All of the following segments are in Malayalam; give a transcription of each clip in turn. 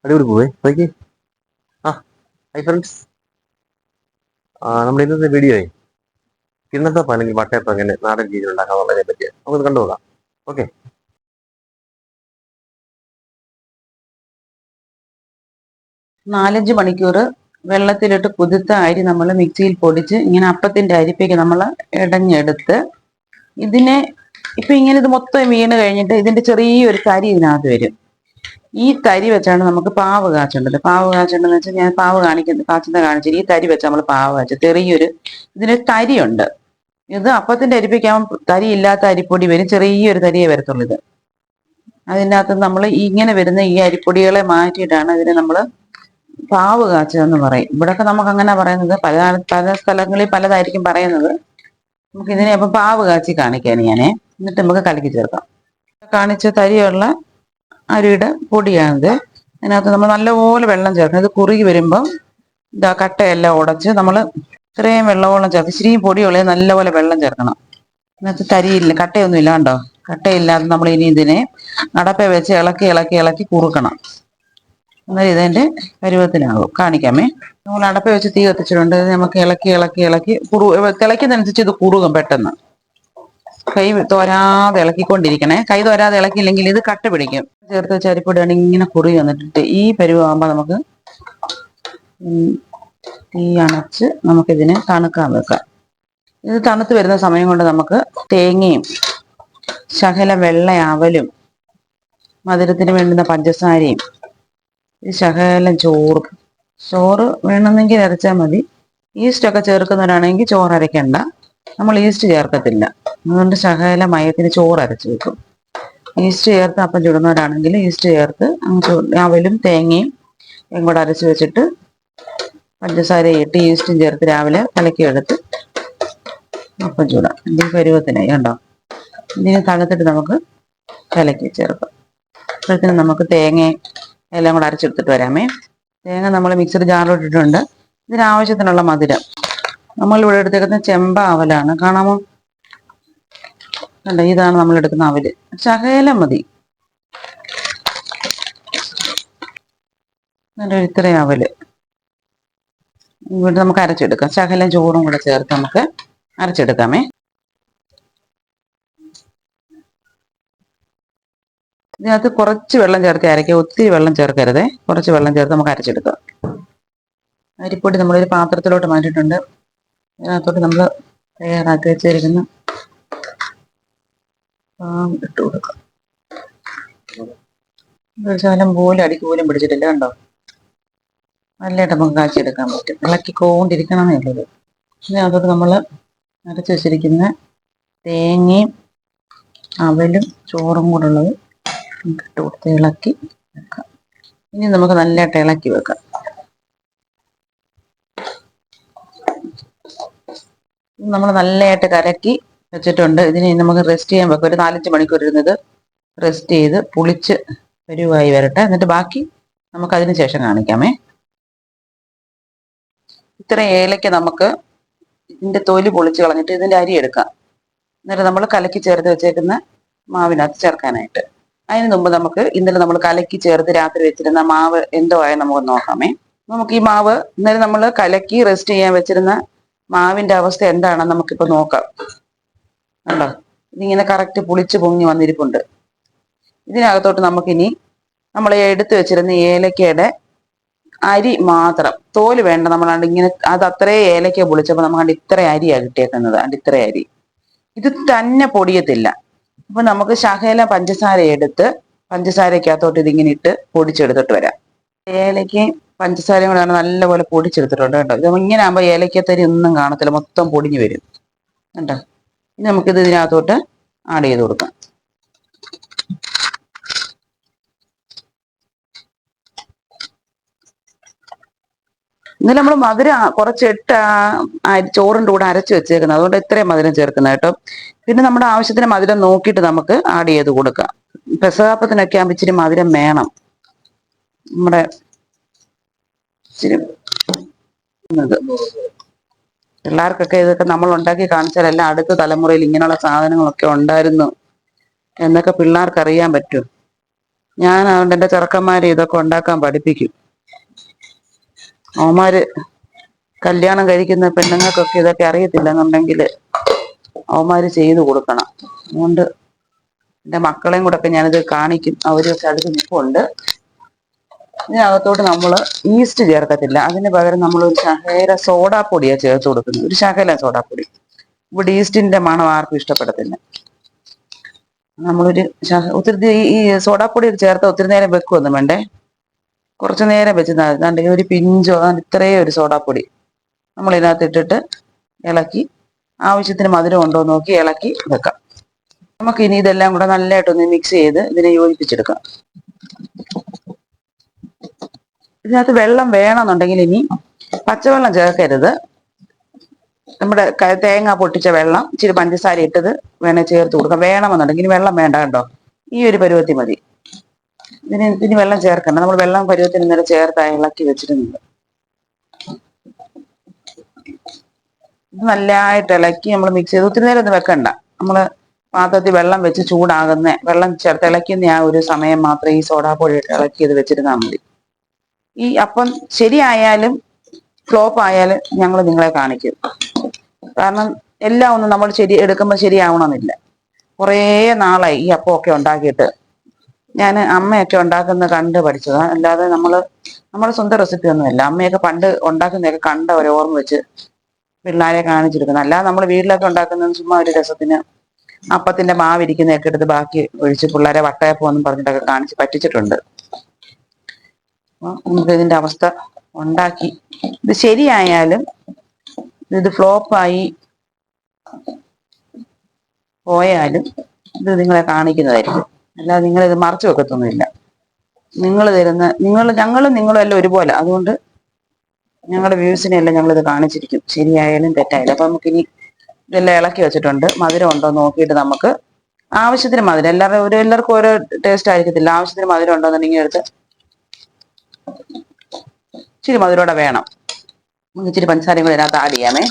അടിപൊളി പോവേ നോക്കി. ആ ഹൈ ഫ്രണ്ട്സ്, നമ്മുടെ ഇന്നത്തെ വീഡിയോയെ കിണ്ണത്തപ്പം അല്ലെങ്കിൽ വട്ടയപ്പം എങ്ങനെ നാടൻ രീതിയിൽ ഉണ്ടാക്കാന്നുള്ളതിനെ പറ്റി നമുക്ക് കണ്ടുപോകാം. ഓക്കെ. 4-5 മണിക്കൂർ വെള്ളത്തിലിട്ട് കുതിർത്ത അരി നമ്മൾ മിക്സിയിൽ പൊടിച്ച് ഇങ്ങനെ അപ്പത്തിന്റെ അരിപ്പയ്ക്ക് നമ്മൾ ഇടഞ്ഞെടുത്ത് ഇതിനെ ഇപ്പൊ ഇങ്ങനെ ഇത് മൊത്തം വീണ് കഴിഞ്ഞിട്ട് ഇതിന്റെ ചെറിയൊരു തരി ഇതിനകത്ത് വരും. ഈ തരി വെച്ചാണ് നമുക്ക് പാവ് കാച്ചേണ്ടത്. പാവ് കാച്ചേണ്ടതെന്ന് വെച്ചാൽ ഞാൻ പാവ് കാച്ചുന്ന കാണിച്ചിട്ട് ഈ തരി വെച്ച് നമ്മൾ പാവ് കാച്ച ചെറിയൊരു ഇതിനൊരു തരിയുണ്ട്. ഇത് അപ്പത്തിന്റെ അരിപ്പയ്ക്കാകുമ്പോൾ തരി ഇല്ലാത്ത അരിപ്പൊടി വരും, ചെറിയൊരു തരിയേ വരത്തുള്ളൂ. ഇത് അതിൻ്റെ അകത്ത് നമ്മൾ ഇങ്ങനെ വരുന്ന ഈ അരിപ്പൊടികളെ മാറ്റിയിട്ടാണ് ഇതിനെ നമ്മൾ പാവ് കാച്ചുക എന്ന് പറയും. ഇവിടൊക്കെ നമുക്ക് അങ്ങനെ പറയുന്നത്, പല പല സ്ഥലങ്ങളിൽ പലതായിരിക്കും പറയുന്നത്. നമുക്ക് ഇതിനെ അപ്പൊ പാവ് കാച്ചി കാണിക്കാൻ ഞാനേ, എന്നിട്ട് നമുക്ക് കലക്കി ചേർക്കാം. കാണിച്ച തരിയുള്ള അരിയുടെ പൊടിയാണിത്. അതിനകത്ത് നമ്മൾ നല്ലപോലെ വെള്ളം ചേർക്കണം. ഇത് കുറുകി വരുമ്പം ഇതാ കട്ടയെല്ലാം ഉടച്ച് നമ്മൾ ഇത്രയും വെള്ളമോളം ചേർത്ത് ഇച്ചിരിയും പൊടിയുള്ളത് നല്ലപോലെ വെള്ളം ചേർക്കണം. ഇതിനകത്ത് തരിയില്ല, കട്ടയൊന്നും ഇല്ല കണ്ടോ. കട്ടയില്ലാതെ നമ്മൾ ഇനി ഇതിനെ അടപ്പ വെച്ച് ഇളക്കി ഇളക്കി ഇളക്കി കുറുക്കണം. എന്നാൽ ഇതിന്റെ പരുവത്തിനാകും. കാണിക്കാമേ. നമ്മൾ അടപ്പ വെച്ച് തീ കത്തിച്ചിട്ടുണ്ട്. നമുക്ക് ഇളക്കി ഇളക്കി ഇളക്കി തിളയ്ക്കുന്നതനുസരിച്ച് ഇത് കുറുകും പെട്ടെന്ന്. കൈ തോരാതെ ഇളക്കിക്കൊണ്ടിരിക്കണേ. കൈ തോരാതെ ഇളക്കിയില്ലെങ്കിൽ ഇത് കട്ട പിടിക്കും. ചേർത്ത് വെച്ച് അരിപ്പൊടിയാണ് ഇങ്ങനെ കുറുകി വന്നിട്ട് ഈ പരുവാകുമ്പോൾ നമുക്ക് തീ അണച്ച് നമുക്കിതിനെ തണുക്കാൻ വെക്കാം. ഇത് തണുത്ത് വരുന്ന സമയം കൊണ്ട് നമുക്ക് തേങ്ങയും ശകല വെള്ള അവലും മധുരത്തിന് വേണ്ടുന്ന പഞ്ചസാരയും ശകലം ചോറ് വേണമെന്നെങ്കിൽ അരച്ചാൽ മതി. ഈസ്റ്റൊക്കെ ചേർക്കുന്നവരാണെങ്കിൽ ചോറ് അരയ്ക്കണ്ട, നമ്മൾ ഈസ്റ്റ് ചേർക്കത്തില്ല. അതുകൊണ്ട് ശകല മയത്തിന് ചോറ് അരച്ച് വെക്കും. ഈസ്റ്റ് ചേർത്ത് അപ്പം ചുടുന്നവരാണെങ്കിൽ ഈസ്റ്റ് ചേർത്ത് അവലും തേങ്ങയും കൂടെ അരച്ച് വെച്ചിട്ട് പഞ്ചസാര ഇട്ട് ഈസ്റ്റും ചേർത്ത് രാവിലെ കലക്കി എടുത്ത് അപ്പം ചൂടാം. ഇതിന് പരുവത്തിനായി കണ്ടോ. ഇതിന് തണുത്തിട്ട് നമുക്ക് കലക്കി ചേർക്കാം. അപ്പോഴത്തേന് നമുക്ക് തേങ്ങ എല്ലാം കൂടെ അരച്ചെടുത്തിട്ട് വരാമേ. തേങ്ങ നമ്മൾ മിക്സർ ജാറിലിട്ടിട്ടുണ്ട്. ഇതിനാവശ്യത്തിനുള്ള മധുരം നമ്മളിവിടെ എടുത്തേക്കുന്ന ചെമ്പ അവലാണ്, കാണാമോ. കണ്ടോ, ഇതാണ് നമ്മൾ എടുക്കുന്ന അവല്. ശകലം മതി, ഇത്രയും അവല്. ഇവിടെ നമുക്ക് അരച്ചെടുക്കാം. ശകലം ചോറും കൂടെ ചേർത്ത് നമുക്ക് അരച്ചെടുക്കാമേ. ഇതിനകത്ത് കുറച്ച് വെള്ളം ചേർത്ത് അരയ്ക്കുക, ഒത്തിരി വെള്ളം ചേർക്കരുതേ. കുറച്ച് വെള്ളം ചേർത്ത് നമുക്ക് അരച്ചെടുക്കാം. അരിപ്പൊടി നമ്മളൊരു പാത്രത്തിലോട്ട് മാറ്റിയിട്ടുണ്ട്. അതിനകത്തോട്ട് നമ്മൾ തയ്യാറാക്കി വെച്ചിരിക്കുന്ന ഇട്ട് കൊടുക്കാം. ഒരു ശകലം പോലും അടിക്ക് പോലും പിടിച്ചിട്ടില്ല കണ്ടോ. നല്ലതായിട്ട് നമുക്ക് കാച്ചിയെടുക്കാൻ പറ്റും. ഇളക്കിക്കൊണ്ടിരിക്കണം എന്നുള്ളത്. ഇതിനകത്തോട്ട് നമ്മൾ അരച്ച് വെച്ചിരിക്കുന്ന തേങ്ങയും അവലും ചോറും കൂടെ ഉള്ളത് നമുക്ക് ഇട്ട് കൊടുത്ത് ഇളക്കി വെക്കാം. ഇനി നമുക്ക് നല്ലതായിട്ട് ഇളക്കി വെക്കാം. നമ്മൾ നല്ലതായിട്ട് കലക്കി വെച്ചിട്ടുണ്ട്. ഇതിന് നമുക്ക് റെസ്റ്റ് ചെയ്യാൻ വെക്കാം. ഒരു 4-5 മണിക്കൂർ ഇരുന്നത് റെസ്റ്റ് ചെയ്ത് പുളിച്ച് പരുവായി വരട്ടെ. എന്നിട്ട് ബാക്കി നമുക്ക് അതിന് ശേഷം കാണിക്കാമേ. ഇത്ര ഏലയ്ക്ക നമുക്ക് ഇതിന്റെ തൊലി പൊളിച്ച് കളഞ്ഞിട്ട് ഇതിന്റെ അരി എടുക്കാം. എന്നിട്ട് നമ്മൾ കലക്കി ചേർത്ത് വെച്ചേക്കുന്ന മാവിനകത്ത് ചേർക്കാനായിട്ട്. അതിന് മുമ്പ് നമുക്ക് ഇന്നലെ നമ്മൾ കലക്കി ചേർത്ത് രാത്രി വെച്ചിരുന്ന മാവ് എന്തോ ആയ നമുക്ക് നോക്കാമേ. നമുക്ക് ഈ മാവ് ഇന്നലെ നമ്മൾ കലക്കി റെസ്റ്റ് ചെയ്യാൻ വെച്ചിരുന്ന മാവിന്റെ അവസ്ഥ എന്താണെന്ന് നമുക്കിപ്പോ നോക്കാം. കണ്ടോ, ഇതിങ്ങനെ കറക്റ്റ് പുളിച്ച് പൊങ്ങി വന്നിരിപ്പുണ്ട്. ഇതിനകത്തോട്ട് നമുക്കിനി നമ്മൾ എടുത്തു വെച്ചിരുന്ന ഏലക്കയുടെ അരി മാത്രം, തോല് വേണ്ട. നമ്മളാണ്ട് ഇങ്ങനെ അത് അത്രേ ഏലക്ക പൊളിച്ചപ്പോൾ നമുക്ക് ഇത്ര അരിയാണ് കിട്ടിയേക്കുന്നത്. ഇത്ര അരി ഇത് തന്നെ പൊടിയത്തില്ല. അപ്പൊ നമുക്ക് ശകല പഞ്ചസാര എടുത്ത് പഞ്ചസാരക്കകത്തോട്ട് ഇതിങ്ങനെ ഇട്ട് പൊടിച്ചെടുത്തിട്ട് വരാം. ഏലക്കയും പഞ്ചസാരയും കൂടെയാണ് നല്ലപോലെ പൊടിച്ചെടുത്തിട്ടുണ്ട് കേട്ടോ. ഇത് ഇങ്ങനെ ആകുമ്പോൾ ഏലക്കത്തരി ഒന്നും കാണത്തില്ല, മൊത്തം പൊടിഞ്ഞു വരും കേട്ടോ. ഇനി നമുക്കിത് ഇതിനകത്തോട്ട് ആഡ് ചെയ്ത് കൊടുക്കാം. ഇന്നലെ നമ്മൾ മധുരം കുറച്ചിട്ട് ചോറിൻ്റെ കൂടെ അരച്ച് വെച്ചേക്കുന്നത്, അതുകൊണ്ട് ഇത്രയും മധുരം ചേർക്കുന്നത് കേട്ടോ. പിന്നെ നമ്മുടെ ആവശ്യത്തിന് മധുരം നോക്കിയിട്ട് നമുക്ക് ആഡ് ചെയ്ത് കൊടുക്കാം. പെസഹാപ്പത്തിനൊക്കെ ആകുമ്പോൾ ഇച്ചിരി മധുരം വേണം. നമ്മുടെ ഇച്ചിരി പിള്ളേർക്കൊക്കെ ഇതൊക്കെ നമ്മൾ ഉണ്ടാക്കി കാണിച്ചാലല്ല അടുത്ത തലമുറയിൽ ഇങ്ങനെയുള്ള സാധനങ്ങളൊക്കെ ഉണ്ടായിരുന്നു എന്നൊക്കെ പിള്ളേർക്ക് അറിയാൻ പറ്റും. ഞാൻ അതുകൊണ്ട് എൻ്റെ ചെറുക്കന്മാരെ ഇതൊക്കെ ഉണ്ടാക്കാൻ പഠിപ്പിക്കും. അവന്മാര് കല്യാണം കഴിക്കുന്ന പെണ്ണുങ്ങൾക്കൊക്കെ ഇതൊക്കെ അറിയത്തില്ല എന്നുണ്ടെങ്കിൽ അവന്മാര് ചെയ്തു കൊടുക്കണം. അതുകൊണ്ട് എൻ്റെ മക്കളെയും കൂടെ ഒക്കെ ഞാനിത് കാണിക്കും. അവരൊക്കെ അടുത്ത് നിൽപ്പുണ്ട്. ഇതിനകത്തോട്ട് നമ്മൾ ഈസ്റ്റ് ചേർക്കത്തില്ല. അതിന് പകരം നമ്മൾ ഒരു ശകല സോഡാപ്പൊടിയാണ് ചേർത്ത് കൊടുക്കുന്നത്. ഒരു ശകല സോഡാപ്പൊടി. ഇവിടെ ഈസ്റ്റിന്റെ മണം ആർക്കും ഇഷ്ടപ്പെടത്തില്ല. നമ്മളൊരു ഒത്തിരി ഈ സോഡാപ്പൊടി ചേർത്ത് ഒത്തിരി നേരം വെക്കുമൊന്നും വേണ്ടേ. കുറച്ചു നേരം വെച്ച് ഒരു പിഞ്ചോ ഇത്രയും ഒരു സോഡാപ്പൊടി നമ്മൾ ഇതിനകത്ത് ഇട്ടിട്ട് ഇളക്കി ആവശ്യത്തിന് മധുരം ഉണ്ടോ നോക്കി ഇളക്കി വെക്കാം. നമുക്ക് ഇനി ഇതെല്ലാം കൂടെ നല്ലതായിട്ടൊന്ന് മിക്സ് ചെയ്ത് ഇതിനെ യോജിപ്പിച്ചെടുക്കാം. ഇതിനകത്ത് വെള്ളം വേണമെന്നുണ്ടെങ്കിൽ ഇനി പച്ചവെള്ളം ചേർക്കരുത്. നമ്മുടെ തേങ്ങ പൊട്ടിച്ച വെള്ളം ഇച്ചിരി പഞ്ചസാര ഇട്ടത് വേണേൽ ചേർത്ത് കൊടുക്കാം. വേണമെന്നുണ്ടെങ്കിൽ ഇനി വെള്ളം വേണ്ട കേട്ടോ. ഈ ഒരു പരുവത്തിൽ മതി. ഇനി വെള്ളം ചേർക്കണ്ട. നമ്മൾ വെള്ളം പരുവത്തിന് ഇന്നലെ ചേർത്ത് ഇളക്കി വെച്ചിട്ടുണ്ട്. ഇത് നല്ലതായിട്ട് ഇളക്കി നമ്മൾ മിക്സ് ചെയ്ത് ഒത്തിരി നേരം ഒന്നും വെക്കണ്ട. നമ്മള് പാത്രത്തിൽ വെള്ളം വെച്ച് വെള്ളം ചേർത്ത് ഇളക്കുന്ന ആ ഒരു സമയം മാത്രമേ ഈ സോഡാപ്പൊടി ഇളക്കിയത് വെച്ചിരുന്നാൽ മതി. ഈ അപ്പം ശരിയായാലും ഫ്ലോപ്പ് ആയാലും ഞങ്ങൾ നിങ്ങളെ കാണിക്കും. കാരണം എല്ലാം ഒന്നും നമ്മൾ എടുക്കുമ്പോൾ ശരിയാവണമെന്നില്ല. കുറേ നാളായി ഈ അപ്പമൊക്കെ ഉണ്ടാക്കിയിട്ട്. ഞാൻ അമ്മയൊക്കെ ഉണ്ടാക്കുന്നത് കണ്ട് പഠിച്ചതാണ്. അല്ലാതെ നമ്മുടെ സ്വന്തം റെസിപ്പി ഒന്നുമല്ല. അമ്മയൊക്കെ പണ്ട് ഉണ്ടാക്കുന്നതൊക്കെ കണ്ട ഒരു ഓർമ്മ വെച്ച് പിള്ളേരെ കാണിച്ചെടുക്കുന്നത്. അല്ലാതെ നമ്മൾ വീട്ടിലൊക്കെ ഉണ്ടാക്കുന്നത് ചുമ്മാ ഒരു രസത്തിന് അപ്പത്തിന്റെ മാവ് ഇരിക്കുന്നതൊക്കെ എടുത്ത് ബാക്കി ഒഴിച്ച് പിള്ളേരെ വട്ടയപ്പം പറഞ്ഞിട്ടൊക്കെ കാണിച്ച് പറ്റിച്ചിട്ടുണ്ട്. നമുക്ക് ഇതിന്റെ അവസ്ഥ ഉണ്ടാക്കി ഇത് ശരിയായാലും ഇത് ഫ്ലോപ്പായി പോയാലും ഇത് നിങ്ങളെ കാണിക്കുന്നതായിരിക്കും. അല്ലാതെ നിങ്ങളിത് മറച്ചു വെക്കത്തൊന്നുമില്ല. ഞങ്ങളും നിങ്ങളും എല്ലാം ഒരുപോലെ. അതുകൊണ്ട് ഞങ്ങളുടെ വ്യൂസിനെല്ലാം ഞങ്ങളിത് കാണിച്ചിരിക്കും, ശരിയായാലും തെറ്റായാലും. അപ്പൊ നമുക്കിനി ഇതെല്ലാം ഇളക്കി വെച്ചിട്ടുണ്ട്. മധുരം ഉണ്ടോ നോക്കിയിട്ട് നമുക്ക് ആവശ്യത്തിന് മധുരം, എല്ലാവർക്കും ഓരോ ടേസ്റ്റ് ആയിരിക്കത്തില്ല. ആവശ്യത്തിന് മധുരം ഉണ്ടോന്നുണ്ടെങ്കിൽ എടുത്ത് ഇച്ചിരി മധുരോടെ വേണം. നമുക്ക് ഇച്ചിരി പഞ്ചസാരയും കൂടെ ഇതിനകത്ത് ആഡ് ചെയ്യാമേ.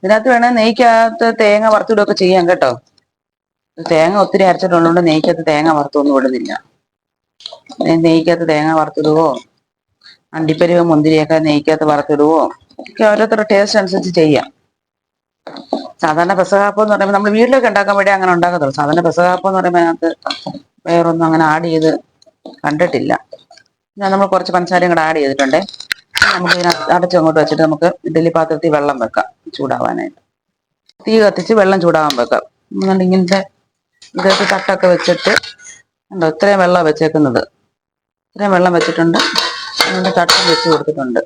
ഇതിനകത്ത് വേണേൽ നെയ്ക്കകത്ത് തേങ്ങ വറുത്തിടുകയൊക്കെ ചെയ്യാം കേട്ടോ. തേങ്ങ ഒത്തിരി അരച്ചിട്ടുള്ളതുകൊണ്ട് നെയ്ക്കകത്ത് തേങ്ങ വറുത്തൊന്നും ഇടുന്നില്ല. നെയ്ക്കകത്ത് തേങ്ങ വറുത്തിടുവോ അണ്ടിപ്പരിവ് മുന്തിരിയൊക്കെ നെയ്ക്കകത്ത് വറുത്തിടുവോ ഒക്കെ ഓരോരുത്തരുടെ ടേസ്റ്റ് അനുസരിച്ച് ചെയ്യാം. സാധാരണ പെസഹാപ്പം എന്ന് പറയുമ്പോൾ നമ്മൾ വീട്ടിലൊക്കെ ഉണ്ടാക്കാൻ വേണ്ടി അങ്ങനെ ഉണ്ടാക്കത്തുള്ളൂ. സാധാരണ പെസഹാപ്പം എന്ന് പറയുമ്പോൾ അതിനകത്ത് വേറൊന്നും അങ്ങനെ ആഡ് ചെയ്ത് കണ്ടിട്ടില്ല. ഞാൻ നമ്മൾ കുറച്ച് പഞ്ചസാരയും കൂടെ ആഡ് ചെയ്തിട്ടുണ്ടേ. നമുക്ക് ഇതിനകത്ത് അടച്ച് അങ്ങോട്ട് വെച്ചിട്ട് നമുക്ക് ഇഡ്ഡലി പാത്രത്തിൽ വെള്ളം വെക്കാം ചൂടാവാനായിട്ട്. തീ കത്തിച്ച് വെള്ളം ചൂടാവാൻ വെക്കാം. എന്നുകൊണ്ട് ഇങ്ങനത്തെ ഇതൊക്കെ തട്ടൊക്കെ വെച്ചിട്ട് ഉണ്ടോ ഇത്രയും വെള്ളം വെച്ചേക്കുന്നത്. ഇത്രയും വെള്ളം വെച്ചിട്ടുണ്ട്. അതിൻ്റെ തട്ടും വെച്ച് കൊടുത്തിട്ടുണ്ട്.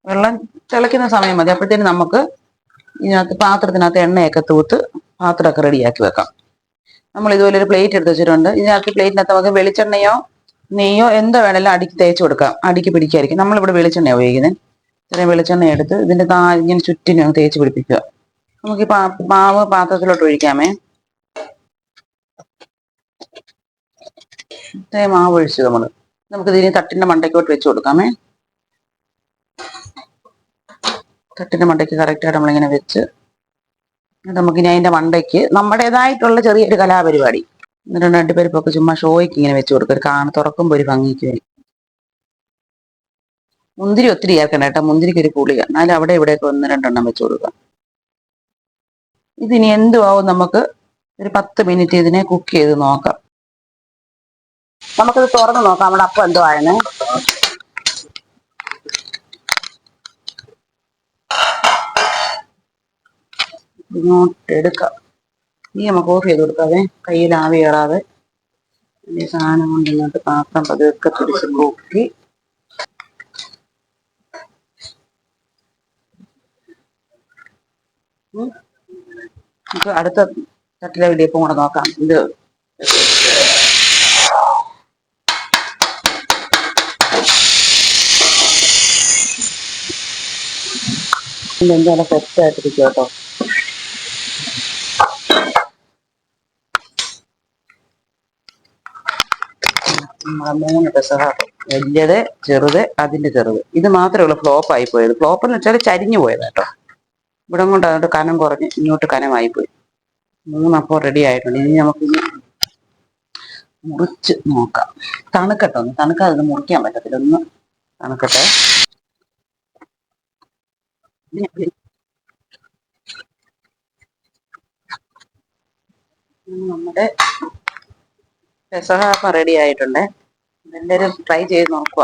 വെള്ളം തിളയ്ക്കുന്ന സമയം മതി. അപ്പോഴത്തേനും നമുക്ക് ഇതിനകത്ത് പാത്രത്തിനകത്ത് എണ്ണയൊക്കെ തൂത്ത് പാത്രമൊക്കെ റെഡിയാക്കി വെക്കാം. നമ്മൾ ഇതുപോലെ ഒരു പ്ലേറ്റ് എടുത്ത് വെച്ചിട്ടുണ്ട്. ഇതിനകത്ത് പ്ലേറ്റിനകത്ത് നമുക്ക് വെളിച്ചെണ്ണയോ നെയ്യോ എന്തോ വേണമെങ്കിലും അടിക്ക് തേച്ച് കൊടുക്കാം. അടിക്ക് പിടിക്കായിരിക്കും. നമ്മളിവിടെ വെളിച്ചെണ്ണ ഉപയോഗിക്കുന്നത്. ഇത്രയും വെളിച്ചെണ്ണ എടുത്ത് ഇതിൻ്റെ ഇങ്ങനെ ചുറ്റിനും തേച്ച് പിടിപ്പിക്കുക. നമുക്ക് ഈ മാവ് പാത്രത്തിലോട്ട് ഒഴിക്കാമേ. ഇത്രയും മാവ് ഒഴിച്ച് നമുക്ക് ഇതിന് തട്ടിന്റെ മണ്ടയ്ക്കോട്ട് വെച്ച് കൊടുക്കാമേ. തട്ടിന്റെ മണ്ടയ്ക്ക് കറക്റ്റായിട്ട് നമ്മളിങ്ങനെ വെച്ച് നമുക്കിനി അതിന്റെ മണ്ടയ്ക്ക് നമ്മുടേതായിട്ടുള്ള ചെറിയൊരു കലാപരിപാടി. എന്നിട്ട് അണ്ടിപ്പരിപ്പൊക്കെ ചുമ്മാ ഷോയ്ക്ക് ഇങ്ങനെ വെച്ച് കൊടുക്കുക. തുറക്കുമ്പോൾ ഒരു ഭംഗിക്ക് വരും. മുന്തിരി ഒത്തിരി ചേർക്കണ്ട കേട്ടോ. മുന്തിരിക്ക് ഒരു പുളിയ. എന്നാലും അവിടെ ഇവിടെയൊക്കെ 1-2 വെച്ച് കൊടുക്കുക. ഇതിനി എന്തുവാവും നമുക്ക് ഒരു 10 മിനിറ്റ് ഇതിനെ കുക്ക് ചെയ്ത് നോക്കാം. നമുക്കിത് തുറന്ന് നോക്കാം നമ്മുടെ അപ്പം എന്തോ ആയെന്ന്. ഇങ്ങോട്ട് എടുക്കാം. ഇനി നമുക്ക് ഓഫ് ചെയ്ത് കൊടുക്കാതെ കയ്യിൽ ആവി കയറാതെ ഈ സാധനം കൊണ്ട് ഇങ്ങോട്ട് പാത്രം പതുക്കെ പിടിച്ച് പൊക്കി നമുക്ക് അടുത്ത തട്ടിലെ ഇടിയപ്പം കൂടെ നോക്കാം. ഇതെന്തായാലും സെറ്റായിട്ടിരിക്കും കേട്ടോ. 3 പെസഹ വലിയത്, ചെറുത്, അതിന്റെ ചെറുത്. ഇത് മാത്രമേ ഉള്ളൂ ഫ്ലോപ്പ് ആയി പോയത്. ഫ്ലോപ്പ് എന്ന് വെച്ചാൽ ചരിഞ്ഞു പോയത് കേട്ടോ. ഇവിടെ കൊണ്ട് അതുകൊണ്ട് കനം കുറഞ്ഞ് ഇങ്ങോട്ട് കനമായി പോയി. 3 അപ്പം റെഡി ആയിട്ടുണ്ട്. ഇനി നമുക്കിനി മുറിച്ച് നോക്കാം. തണുക്കട്ടെ, ഒന്ന് തണുക്കാതെ ഇത് മുറിക്കാൻ പറ്റത്തില്ല. ഒന്ന് തണുക്കട്ടെ. നമ്മുടെ പെസഹ അപ്പം റെഡി ആയിട്ടുണ്ട്. എല്ലാവരും ട്രൈ ചെയ്ത് നോക്കുക.